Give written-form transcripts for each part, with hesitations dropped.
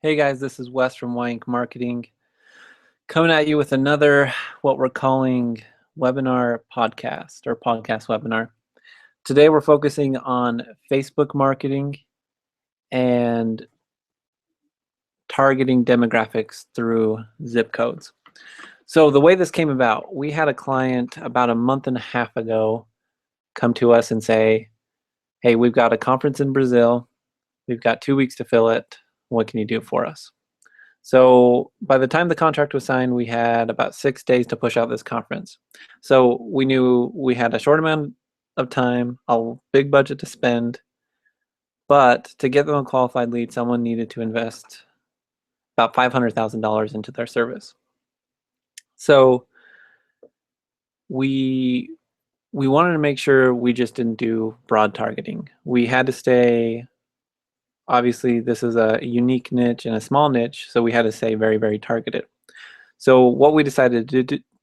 Hey guys, this is Wes from Wank Marketing, coming at you with another what we're calling webinar podcast or podcast webinar. Today we're focusing on Facebook marketing and targeting demographics through zip codes. So the way this came about, we had a client about a month and a half ago come to us and say, hey, we've got a conference in Brazil. We've got 2 weeks to fill it. What can you do for us? So by the time the contract was signed, we had about 6 days to push out this conference. So we knew we had a short amount of time, a big budget to spend, but to get them a qualified lead, someone needed to invest about $500,000 into their service. So we wanted to make sure we just didn't do broad targeting. We had to stay, obviously this is a unique niche and a small niche, so we had to stay very, very targeted. So what we decided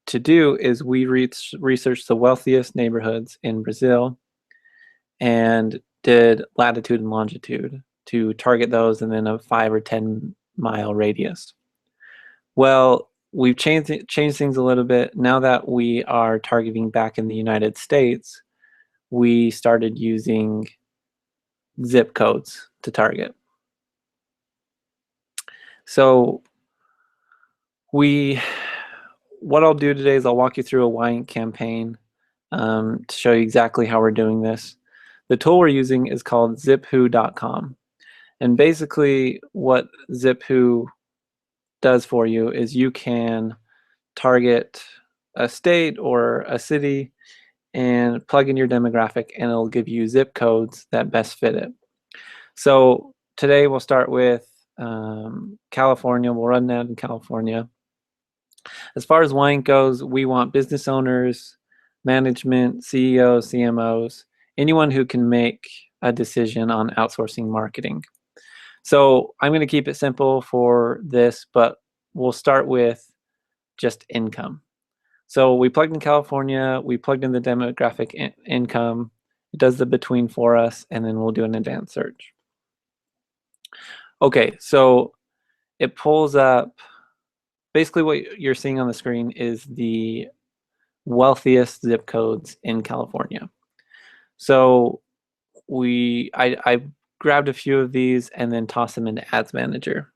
to do is we researched the wealthiest neighborhoods in Brazil and did latitude and longitude to target those in then a 5 or 10 mile radius. Well, we've changed things a little bit. Now that we are targeting back in the United States, we started using zip codes to target. So what I'll do today is I'll walk you through a Wyank campaign to show you exactly how we're doing this. The tool we're using is called zipwho.com. And basically what zipwho does for you is you can target a state or a city and plug in your demographic and it'll give you zip codes that best fit it. So today we'll start with California. We'll run that in California. As far as Wyank goes, we want business owners, management, CEOs, CMOs, anyone who can make a decision on outsourcing marketing. So I'm going to keep it simple for this, but we'll start with just income. So we plugged in California, we plugged in the demographic income, it does the between for us, and then we'll do an advanced search. Okay, so it pulls up, basically what you're seeing on the screen is the wealthiest zip codes in California. So I grabbed a few of these and then tossed them into Ads Manager.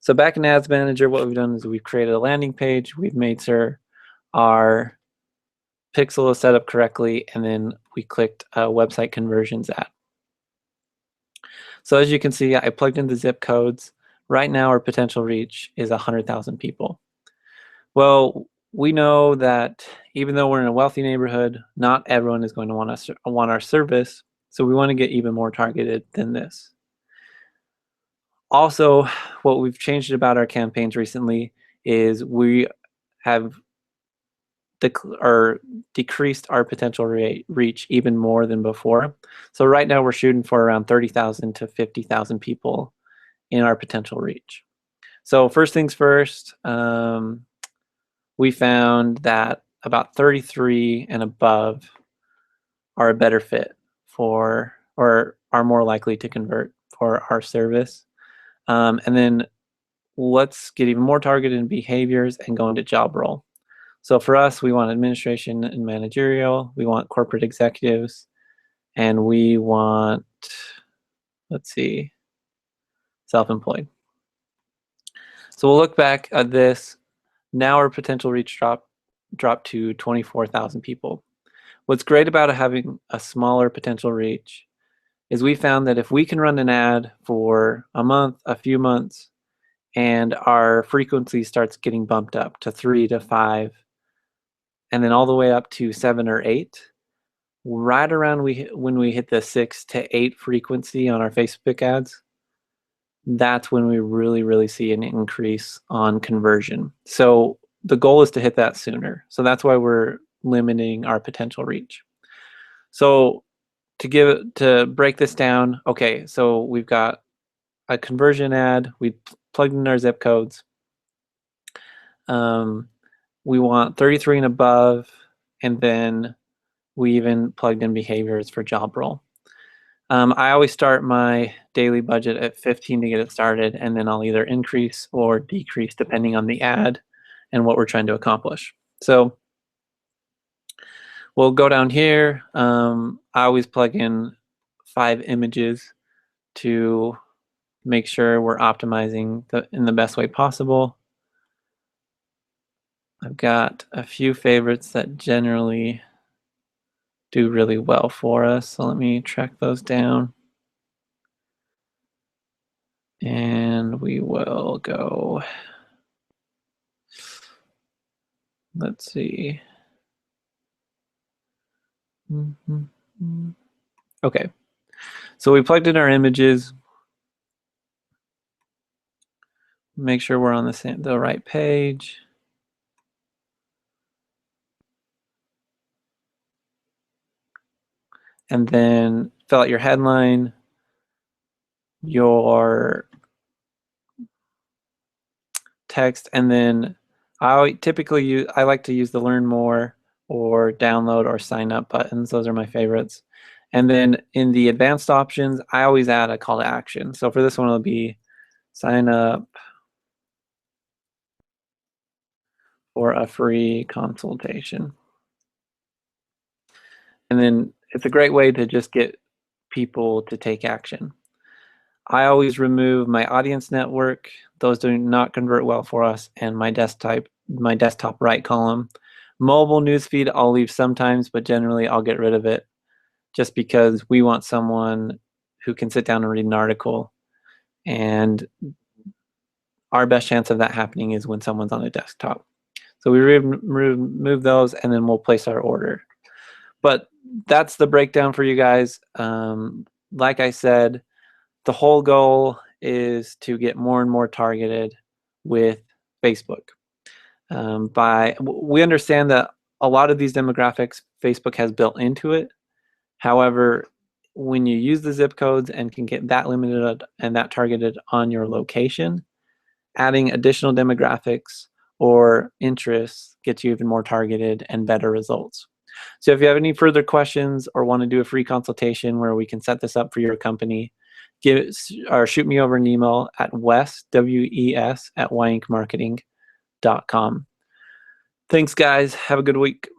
So back in Ads Manager, what we've done is we've created a landing page, we've made sure our pixel is set up correctly, and then we clicked website conversions ad. So as you can see, I plugged in the zip codes. Right now our potential reach is 100,000 people. Well, we know that even though we're in a wealthy neighborhood, not everyone is going to want our service, so we want to get even more targeted than this. Also, what we've changed about our campaigns recently is we have decreased our potential reach even more than before. So right now we're shooting for around 30,000 to 50,000 people in our potential reach. So first things first, we found that about 33 and above are a better fit for, or are more likely to convert for our service. And then let's get even more targeted in behaviors and go into job role. So for us, we want administration and managerial, we want corporate executives, and we want, let's see, self-employed. So we'll look back at this. Now our potential reach dropped to 24,000 people. What's great about having a smaller potential reach is we found that if we can run an ad for a month, a few months, and our frequency starts getting bumped up to 3 to 5, and then all the way up to 7 or 8, right around when we hit the 6 to 8 frequency on our Facebook ads, that's when we really see an increase on conversion. So the goal is to hit that sooner. So that's why we're limiting our potential reach. So to break this down, okay, so we've got a conversion ad, we plugged in our zip codes. We want 33 and above, and then we even plugged in behaviors for job role. I always start my daily budget at 15 to get it started, and then I'll either increase or decrease depending on the ad and what we're trying to accomplish. So we'll go down here. I always plug in 5 images to make sure we're optimizing in the best way possible. I've got a few favorites that generally do really well for us. So let me track those down. And we will go, let's see. Okay, so we plugged in our images. Make sure we're on the right page. And then fill out your headline, your text, and then I like to use the learn more or download or sign up buttons. Those are my favorites. And then in the advanced options, I always add a call to action. So for this one, it'll be sign up for a free consultation. And then it's a great way to just get people to take action. I always remove my audience network. Those do not convert well for us, and my desktop right column. Mobile newsfeed I'll leave sometimes, but generally I'll get rid of it just because we want someone who can sit down and read an article, and our best chance of that happening is when someone's on a desktop. So we remove those, and then we'll place our order. But that's the breakdown for you guys. Like I said, the whole goal is to get more and more targeted with Facebook. We understand that a lot of these demographics Facebook has built into it. However, when you use the zip codes and can get that limited and that targeted on your location, adding additional demographics or interests gets you even more targeted and better results. So if you have any further questions or want to do a free consultation where we can set this up for your company, shoot me over an email at wes@yinkmarketing.com. Thanks, guys. Have a good week.